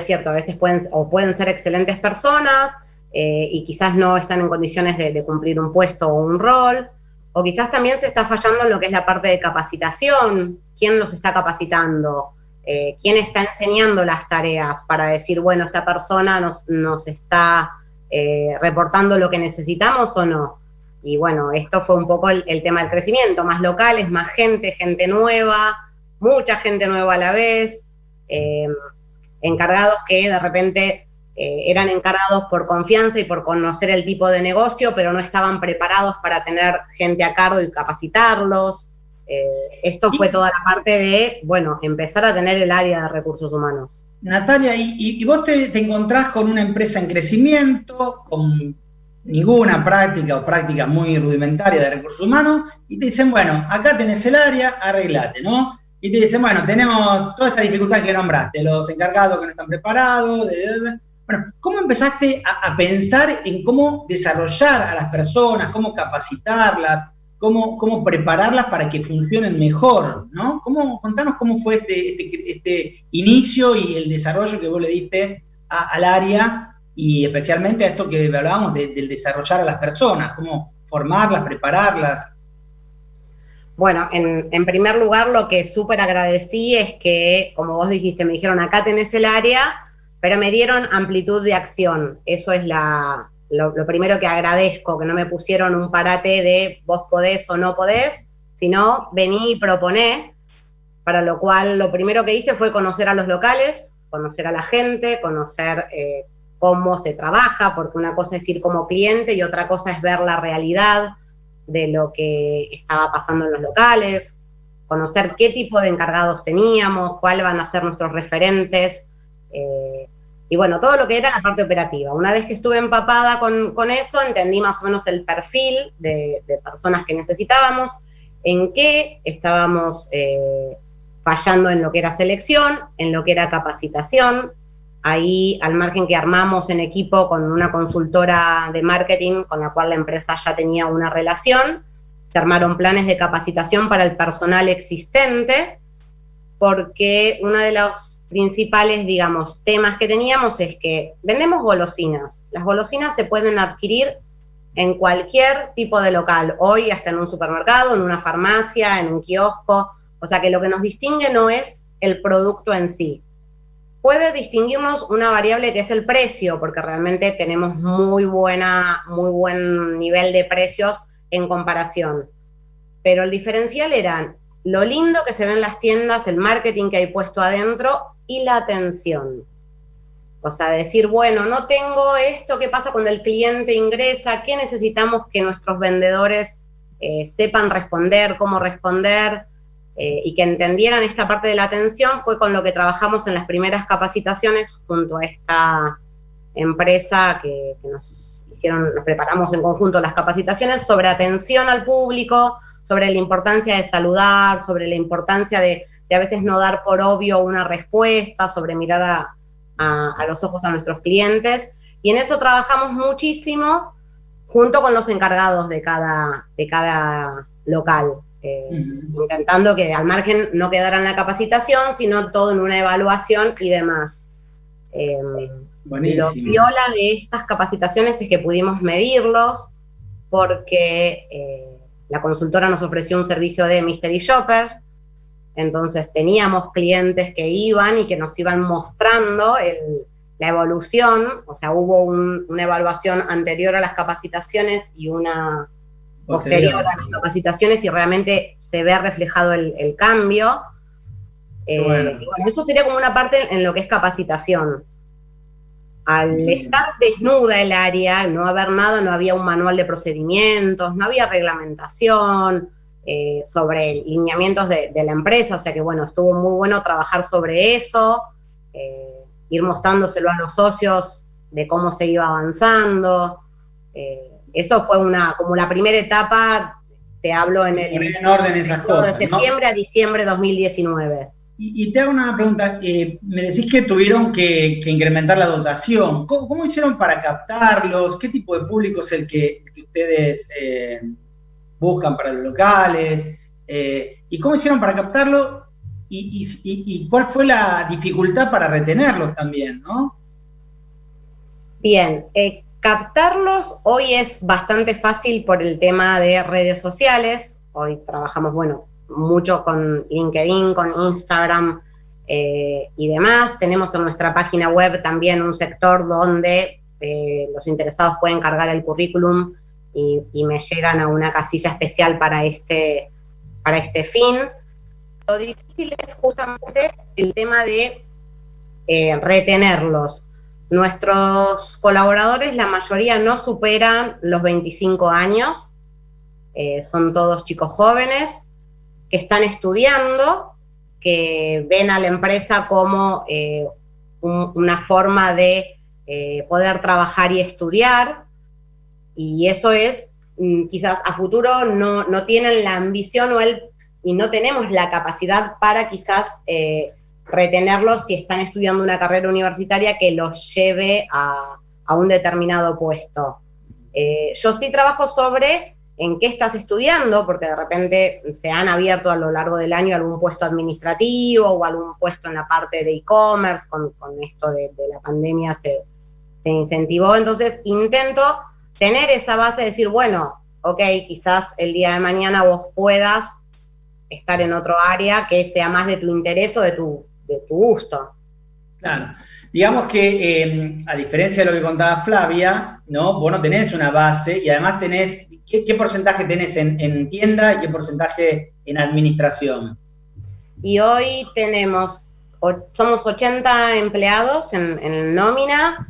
[SPEAKER 4] cierto. A veces pueden ser excelentes personas y quizás no están en condiciones de cumplir un puesto o un rol, o quizás también se está fallando en lo que es la parte de capacitación. ¿Quién los está capacitando? ¿Quién está enseñando las tareas para decir, bueno, esta persona nos está reportando lo que necesitamos o no? Y bueno, esto fue un poco el tema del crecimiento, más locales, más gente nueva, mucha gente nueva a la vez. Encargados que de repente eran encargados por confianza y por conocer el tipo de negocio, pero no estaban preparados para tener gente a cargo y capacitarlos. Esto fue toda la parte de, bueno, empezar a tener el área de recursos humanos.
[SPEAKER 2] Natalia, y vos te encontrás con una empresa en crecimiento, con ninguna práctica o práctica muy rudimentaria de recursos humanos, y te dicen, bueno, acá tenés el área, arreglate, ¿no? Y te dicen, bueno, tenemos toda esta dificultad que nombraste, los encargados que no están preparados. Bueno, ¿cómo empezaste a pensar en cómo desarrollar a las personas, cómo capacitarlas, cómo prepararlas para que funcionen mejor, ¿no? Contanos cómo fue este inicio y el desarrollo que vos le diste al área, y especialmente a esto que hablábamos del desarrollar a las personas, cómo formarlas, prepararlas.
[SPEAKER 4] Bueno, en primer lugar, lo que súper agradecí es que, como vos dijiste, me dijeron, acá tenés el área, pero me dieron amplitud de acción. Eso es lo primero que agradezco, que no me pusieron un parate de vos podés o no podés, sino vení y proponé, para lo cual lo primero que hice fue conocer a los locales, conocer a la gente, conocer cómo se trabaja, porque una cosa es ir como cliente y otra cosa es ver la realidad de lo que estaba pasando en los locales, conocer qué tipo de encargados teníamos, cuáles van a ser nuestros referentes, y bueno, todo lo que era la parte operativa. Una vez que estuve empapada con eso, entendí más o menos el perfil de personas que necesitábamos, en qué estábamos fallando en lo que era selección, en lo que era capacitación. Ahí, al margen que armamos en equipo con una consultora de marketing con la cual la empresa ya tenía una relación, se armaron planes de capacitación para el personal existente, porque uno de los principales, digamos, temas que teníamos es que vendemos golosinas. Las golosinas se pueden adquirir en cualquier tipo de local, hoy hasta en un supermercado, en una farmacia, en un kiosco, o sea que lo que nos distingue no es el producto en sí. Puede distinguirnos una variable que es el precio, porque realmente tenemos muy buen nivel de precios en comparación. Pero el diferencial eran lo lindo que se ve en las tiendas, el marketing que hay puesto adentro y la atención. O sea, decir, bueno, no tengo esto, ¿qué pasa cuando el cliente ingresa? ¿Qué necesitamos que nuestros vendedores sepan responder, cómo responder? Y que entendieran esta parte de la atención fue con lo que trabajamos en las primeras capacitaciones junto a esta empresa que nos preparamos en conjunto las capacitaciones sobre atención al público, sobre la importancia de saludar, sobre la importancia de a veces no dar por obvio una respuesta, sobre mirar a los ojos a nuestros clientes, y en eso trabajamos muchísimo junto con los encargados de cada local, intentando que al margen no quedara en la capacitación, sino todo en una evaluación y demás. Lo viola de estas capacitaciones es que pudimos medirlos, porque la consultora nos ofreció un servicio de Mystery Shopper. Entonces teníamos clientes que iban y que nos iban mostrando la evolución, o sea, hubo una evaluación anterior a las capacitaciones y una posterior a las capacitaciones, y realmente se ve reflejado el cambio. Bueno, eso sería como una parte en lo que es capacitación. Al estar desnuda el área, no haber nada, no había un manual de procedimientos, no había reglamentación sobre lineamientos de la empresa, o sea que bueno, estuvo muy bueno trabajar sobre eso, ir mostrándoselo a los socios de cómo se iba avanzando. Eso fue como la primera etapa, te hablo en
[SPEAKER 2] orden esas cosas,
[SPEAKER 4] de septiembre, ¿no?, a diciembre de 2019.
[SPEAKER 2] Y te hago una pregunta, me decís que tuvieron que incrementar la dotación. ¿Cómo hicieron para captarlos? ¿Qué tipo de público es el que ustedes buscan para los locales? ¿Y cómo hicieron para captarlo? ¿Y cuál fue la dificultad para retenerlos también, no?
[SPEAKER 4] Bien, captarlos hoy es bastante fácil por el tema de redes sociales. Hoy trabajamos, mucho con LinkedIn, con Instagram y demás. Tenemos en nuestra página web también un sector donde los interesados pueden cargar el currículum y me llegan a una casilla especial para este fin. Lo difícil es justamente el tema de retenerlos. Nuestros colaboradores, la mayoría no superan los 25 años, son todos chicos jóvenes que están estudiando, que ven a la empresa como una forma de poder trabajar y estudiar, y eso es, quizás a futuro no tienen la ambición y no tenemos la capacidad para quizás retenerlos si están estudiando una carrera universitaria que los lleve a un determinado puesto. Yo sí trabajo sobre en qué estás estudiando, porque de repente se han abierto a lo largo del año algún puesto administrativo o algún puesto en la parte de e-commerce, con esto de la pandemia se incentivó. Entonces intento tener esa base de decir, ok, quizás el día de mañana vos puedas estar en otro área que sea más de tu interés o de tu gusto.
[SPEAKER 2] Claro. Digamos que, a diferencia de lo que contaba Flavia, ¿no? Vos no tenés una base y además tenés, ¿qué porcentaje tenés en tienda y qué porcentaje en administración?
[SPEAKER 4] Y hoy somos 80 empleados en nómina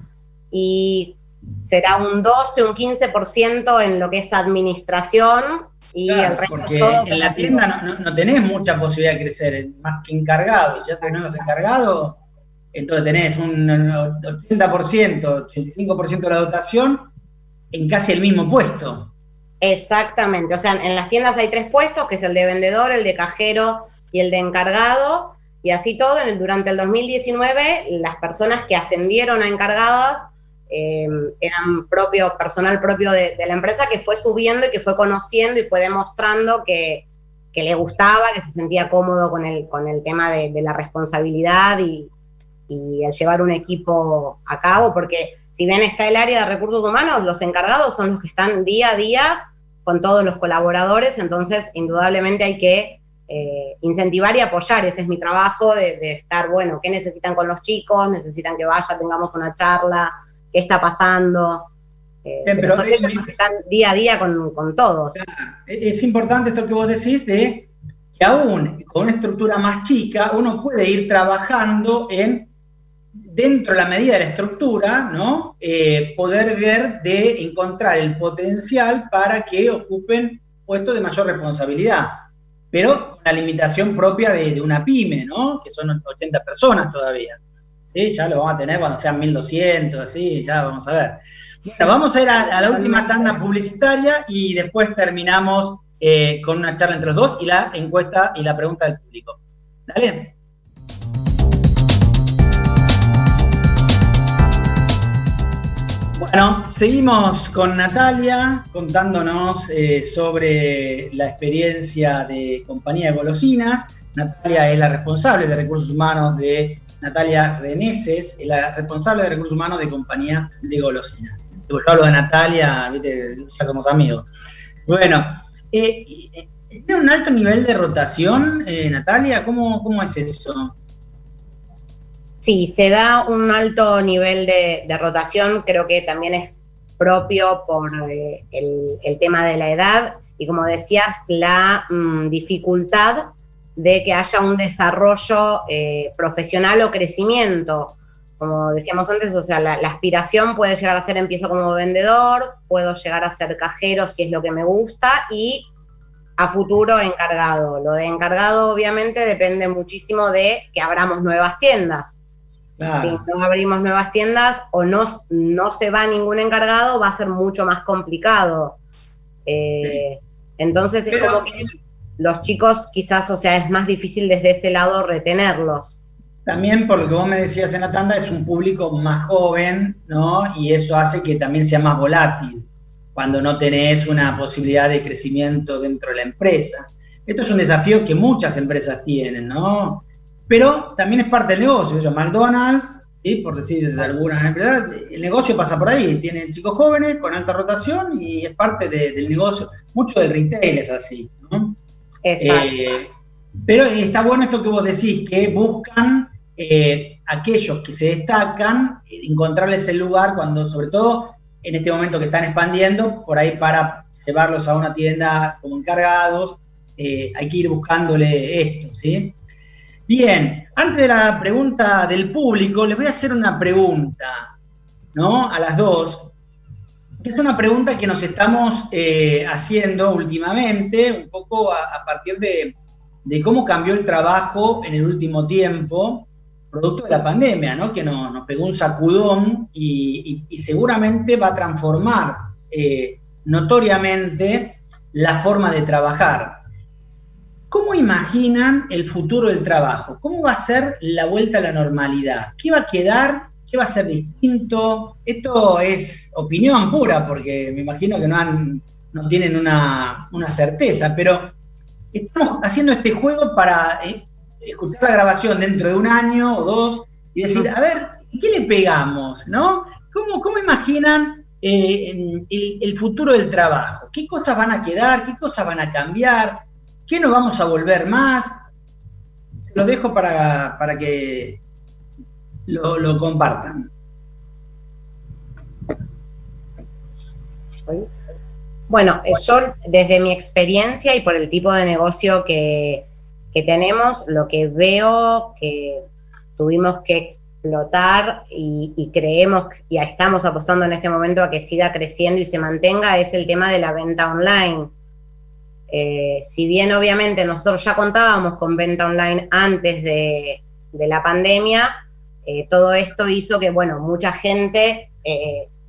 [SPEAKER 4] y será un 12, un 15% en lo que es administración y claro, el resto
[SPEAKER 2] porque
[SPEAKER 4] todo
[SPEAKER 2] en la tienda no tenés mucha posibilidad de crecer, más que encargados. Ya tenés los encargados, entonces tenés un 80%, 85% de la dotación en casi el mismo puesto.
[SPEAKER 4] Exactamente, o sea, en las tiendas hay 3 puestos, que es el de vendedor, el de cajero y el de encargado, y así todo. Durante el 2019, las personas que ascendieron a encargadas eran personal propio de la empresa, que fue subiendo y que fue conociendo y fue demostrando que le gustaba, que se sentía cómodo con el tema de la responsabilidad y el llevar un equipo a cabo, porque si bien está el área de recursos humanos, los encargados son los que están día a día con todos los colaboradores, entonces indudablemente hay que incentivar y apoyar. Ese es mi trabajo, de estar, ¿qué necesitan con los chicos? ¿Necesitan que vaya, tengamos una charla? ¿Qué está pasando? Pero son ellos los que están día a día con todos.
[SPEAKER 2] Es importante esto que vos decís de que aún con una estructura más chica, uno puede ir trabajando dentro de la medida de la estructura, ¿no? Poder ver de encontrar el potencial para que ocupen puestos de mayor responsabilidad, pero con la limitación propia de una pyme, ¿no? Que son 80 personas todavía. ¿Sí? Ya lo vamos a tener cuando sean 1.200, así, ya vamos a ver. Bueno, vamos a ir a la última tanda publicitaria y después terminamos con una charla entre los dos y la encuesta y la pregunta del público. ¿Dale? Bueno, seguimos con Natalia contándonos sobre la experiencia de Compañía de Golosinas. Natalia es la responsable de recursos humanos Natalia Reneses, es la responsable de recursos humanos de Compañía de Golosinas. Yo hablo de Natalia, ¿viste? Ya somos amigos. Bueno, ¿tiene un alto nivel de rotación, Natalia? ¿Cómo es eso?
[SPEAKER 4] Sí, se da un alto nivel de rotación, creo que también es propio por el tema de la edad y, como decías, la dificultad de que haya un desarrollo profesional o crecimiento. Como decíamos antes, o sea, la aspiración puede llegar a ser empiezo como vendedor, puedo llegar a ser cajero si es lo que me gusta y a futuro encargado. Lo de encargado obviamente depende muchísimo de que abramos nuevas tiendas. Claro. Si no abrimos nuevas tiendas o no se va ningún encargado, va a ser mucho más complicado. Sí. Entonces es como que los chicos quizás, o sea, es más difícil desde ese lado retenerlos.
[SPEAKER 2] También, por lo que vos me decías en la tanda, es un público más joven, ¿no? Y eso hace que también sea más volátil cuando no tenés una posibilidad de crecimiento dentro de la empresa. Esto es un desafío que muchas empresas tienen, ¿no? Pero también es parte del negocio. Yo, McDonald's, ¿sí? Por decir de algunas empresas, el negocio pasa por ahí. Tienen chicos jóvenes con alta rotación y es parte del negocio. Mucho del retail es así, ¿no?
[SPEAKER 4] Exacto.
[SPEAKER 2] Pero está bueno esto que vos decís, que buscan aquellos que se destacan, encontrarles el lugar cuando, sobre todo en este momento que están expandiendo, por ahí para llevarlos a una tienda como encargados, hay que ir buscándole esto, ¿sí? Bien, antes de la pregunta del público, les voy a hacer una pregunta, ¿no? A las dos, que es una pregunta que nos estamos haciendo últimamente, un poco a partir de cómo cambió el trabajo en el último tiempo, producto de la pandemia, ¿no? Que nos pegó un sacudón y seguramente va a transformar notoriamente la forma de trabajar. ¿Cómo imaginan el futuro del trabajo? ¿Cómo va a ser la vuelta a la normalidad? ¿Qué va a quedar? ¿Qué va a ser distinto? Esto es opinión pura, porque me imagino que no tienen una certeza, pero estamos haciendo este juego para escuchar la grabación dentro de un año o dos y decir, a ver, ¿qué le pegamos? ¿No? ¿Cómo imaginan el futuro del trabajo? ¿Qué cosas van a quedar? ¿Qué cosas van a cambiar? ¿Qué nos vamos a volver más? Lo dejo para que lo compartan.
[SPEAKER 4] Bueno, yo desde mi experiencia y por el tipo de negocio que tenemos, lo que veo que tuvimos que explotar y creemos y estamos apostando en este momento a que siga creciendo y se mantenga es el tema de la venta online. Si bien obviamente nosotros ya contábamos con venta online antes de la pandemia, todo esto hizo que, bueno, mucha gente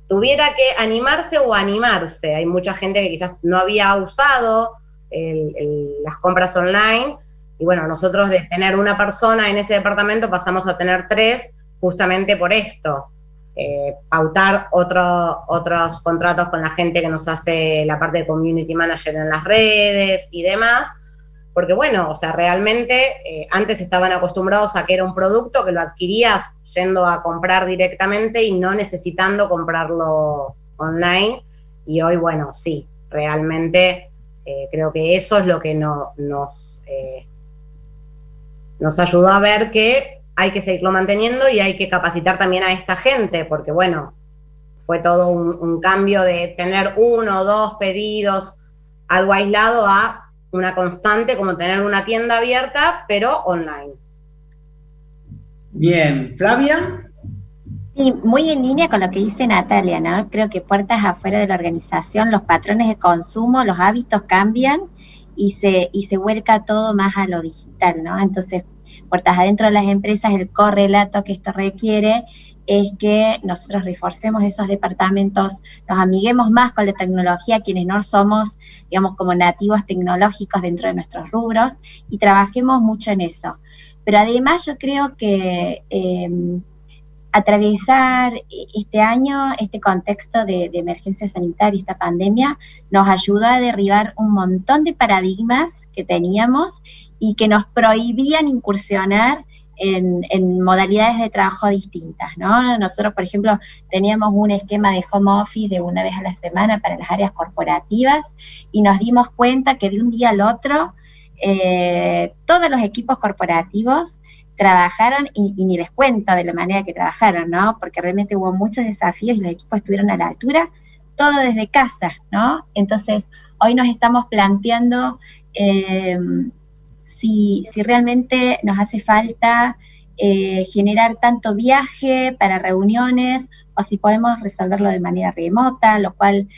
[SPEAKER 4] tuviera que animarse o animarse. Hay mucha gente que quizás no había usado las compras online y, bueno, nosotros de tener una persona en ese departamento pasamos a tener 3 justamente por esto. Pautar otros contratos con la gente que nos hace la parte de community manager en las redes y demás, porque bueno, o sea, realmente antes estaban acostumbrados a que era un producto que lo adquirías yendo a comprar directamente y no necesitando comprarlo online, y hoy, bueno, sí, realmente creo que eso es lo que nos ayudó a ver que hay que seguirlo manteniendo y hay que capacitar también a esta gente, porque bueno, fue todo un cambio de tener 1 o 2 pedidos, algo aislado, a una constante como tener una tienda abierta, pero online.
[SPEAKER 2] Bien, Flavia.
[SPEAKER 3] Y muy en línea con lo que dice Natalia, ¿no? Creo que puertas afuera de la organización, los patrones de consumo, los hábitos cambian y se vuelca todo más a lo digital, ¿no? Entonces, puertas adentro de las empresas, el correlato que esto requiere es que nosotros reforcemos esos departamentos, nos amiguemos más con la tecnología, quienes no somos, digamos, como nativos tecnológicos dentro de nuestros rubros, y trabajemos mucho en eso. Pero además yo creo que atravesar este año, este contexto de emergencia sanitaria, esta pandemia, nos ayudó a derribar un montón de paradigmas que teníamos y que nos prohibían incursionar en modalidades de trabajo distintas, ¿no? Nosotros, por ejemplo, teníamos un esquema de home office de una vez a la semana para las áreas corporativas y nos dimos cuenta que de un día al otro todos los equipos corporativos trabajaron, y ni les cuento de la manera que trabajaron, ¿no? Porque realmente hubo muchos desafíos y los equipos estuvieron a la altura, todo desde casa, ¿no? Entonces, hoy nos estamos planteando si realmente nos hace falta generar tanto viaje para reuniones o si podemos resolverlo de manera remota, lo cual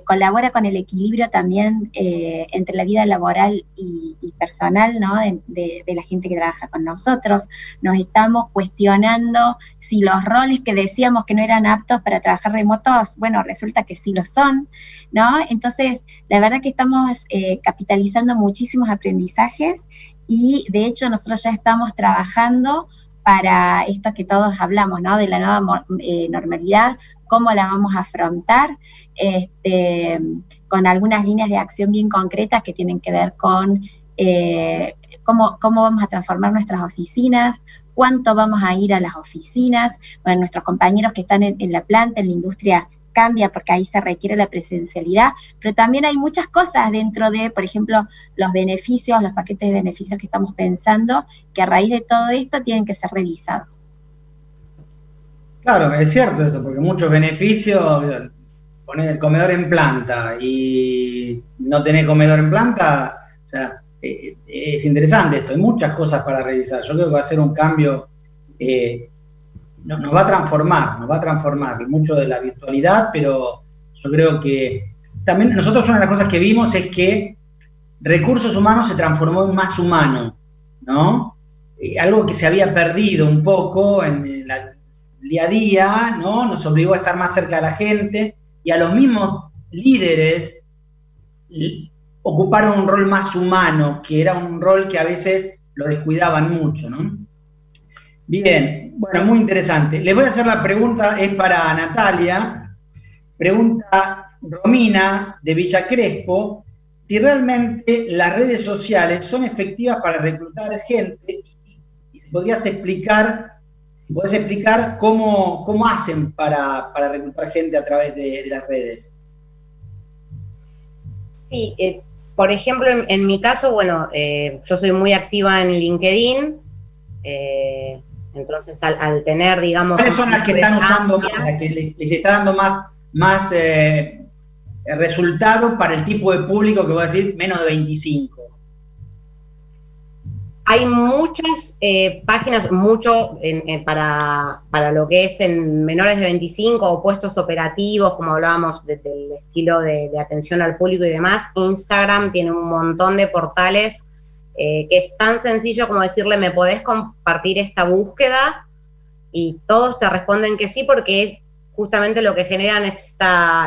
[SPEAKER 3] colabora con el equilibrio también entre la vida laboral y personal, ¿no? de la gente que trabaja con nosotros. Nos estamos cuestionando si los roles que decíamos que no eran aptos para trabajar remotos, bueno, resulta que sí lo son, ¿no? Entonces, la verdad que estamos capitalizando muchísimos aprendizajes y, de hecho, nosotros ya estamos trabajando para esto que todos hablamos, ¿no? De la nueva normalidad, cómo la vamos a afrontar, con algunas líneas de acción bien concretas que tienen que ver con cómo vamos a transformar nuestras oficinas, cuánto vamos a ir a las oficinas. Bueno, nuestros compañeros que están en la planta, en la industria, cambia porque ahí se requiere la presencialidad, pero también hay muchas cosas dentro de, por ejemplo, los beneficios, los paquetes de beneficios que estamos pensando, que a raíz de todo esto tienen que ser revisados.
[SPEAKER 2] Claro, es cierto eso, porque muchos beneficios, poner el comedor en planta y no tener comedor en planta, o sea, es interesante esto, hay muchas cosas para revisar. Yo creo que va a ser un cambio, nos va a transformar mucho de la virtualidad, pero yo creo que también nosotros una de las cosas que vimos es que recursos humanos se transformó en más humano, ¿no? Algo que se había perdido un poco en el día a día, ¿no? Nos obligó a estar más cerca de la gente y a los mismos líderes ocuparon un rol más humano, que era un rol que a veces lo descuidaban mucho, ¿no? Bien, bueno, muy interesante. Les voy a hacer la pregunta, es para Natalia. Pregunta Romina, de Villa Crespo, si realmente las redes sociales son efectivas para reclutar gente. ¿Podrías explicar cómo hacen para reclutar gente a través de las redes?
[SPEAKER 4] Sí, por ejemplo, en mi caso, bueno, yo soy muy activa en LinkedIn, entonces al tener, digamos...
[SPEAKER 2] ¿Cuáles son las que están usando más, las que les está dando más resultado para el tipo de público que voy a decir menos de 25?
[SPEAKER 4] Hay muchas páginas, mucho para lo que es en menores de 25 o puestos operativos, como hablábamos del estilo de atención al público y demás. Instagram tiene un montón de portales que es tan sencillo como decirle, ¿me podés compartir esta búsqueda? Y todos te responden que sí, porque justamente lo que generan es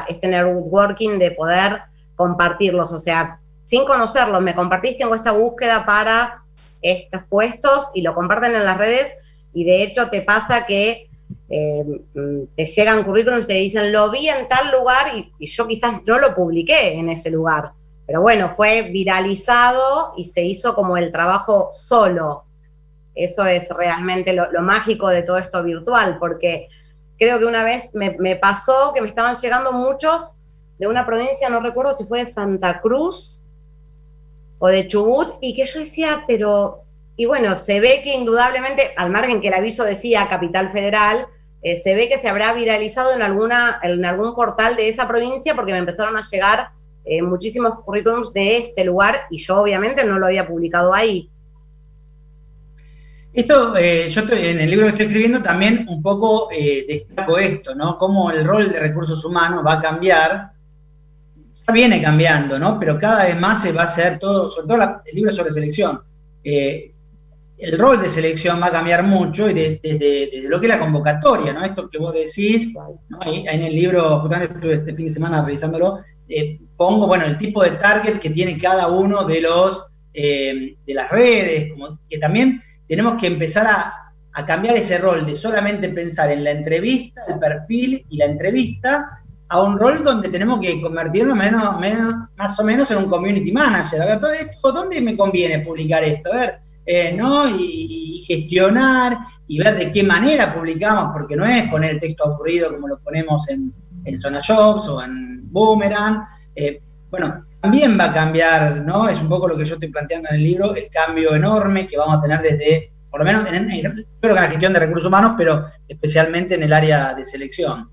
[SPEAKER 4] este networking de poder compartirlos. O sea, sin conocerlos, me compartís, tengo esta búsqueda para estos puestos, y lo comparten en las redes, y de hecho te pasa que te llegan currículums y te dicen, lo vi en tal lugar, y yo quizás no lo publiqué en ese lugar, pero bueno, fue viralizado y se hizo como el trabajo solo. Eso es realmente lo mágico de todo esto virtual, porque creo que una vez me pasó que me estaban llegando muchos de una provincia, no recuerdo si fue de Santa Cruz o de Chubut, y que yo decía, pero, y bueno, se ve que indudablemente, al margen que el aviso decía Capital Federal, se ve que se habrá viralizado en algún portal de esa provincia, porque me empezaron a llegar muchísimos currículums de este lugar y yo obviamente no lo había publicado ahí.
[SPEAKER 2] Esto, yo en el libro que estoy escribiendo también un poco destaco esto, ¿no? Cómo el rol de recursos humanos va a cambiar, ya viene cambiando, ¿no? Pero cada vez más se va a hacer todo, sobre todo el libro sobre selección. El rol de selección va a cambiar mucho y desde lo que es la convocatoria, ¿no? Esto que vos decís, ¿no? Ahí en el libro, justamente estuve este fin de semana revisándolo, pongo, bueno, el tipo de target que tiene cada uno de las redes, como que también tenemos que empezar a cambiar ese rol de solamente pensar en la entrevista, el perfil y la entrevista, a un rol donde tenemos que convertirnos más o menos en un community manager. A ver, todo esto, ¿dónde me conviene publicar esto? A ver, ¿no? Y gestionar y ver de qué manera publicamos, porque no es poner el texto aburrido como lo ponemos en Zona Jobs o en Boomerang. Bueno, también va a cambiar, ¿no? Es un poco lo que yo estoy planteando en el libro, el cambio enorme que vamos a tener desde, por lo menos, creo que en la gestión de recursos humanos, pero especialmente en el área de selección.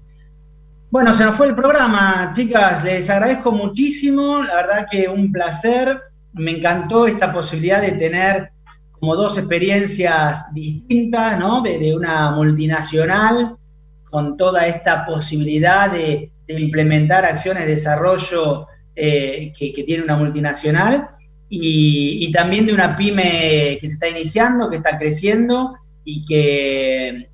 [SPEAKER 2] Bueno, se nos fue el programa, chicas, les agradezco muchísimo, la verdad que un placer, me encantó esta posibilidad de tener como dos experiencias distintas, ¿no? De una multinacional, con toda esta posibilidad de implementar acciones de desarrollo que tiene una multinacional, y también de una pyme que se está iniciando, que está creciendo y que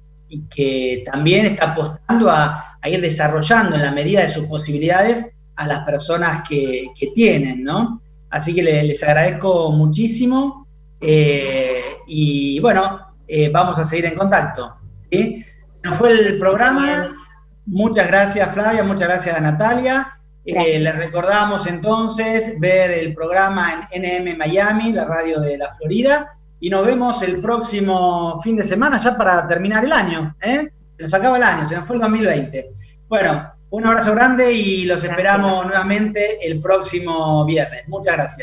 [SPEAKER 2] también está apostando a ir desarrollando en la medida de sus posibilidades a las personas que tienen, ¿no? Así que les agradezco muchísimo y bueno, vamos a seguir en contacto, ¿sí? Se nos fue el programa. Muchas gracias, Flavia, muchas gracias a Natalia. Les recordamos entonces ver el programa en NM Miami, la radio de la Florida, y nos vemos el próximo fin de semana ya para terminar el año, ¿eh? Se nos acaba el año, se nos fue el 2020. Bueno, un abrazo grande y los esperamos nuevamente el próximo viernes. Muchas gracias.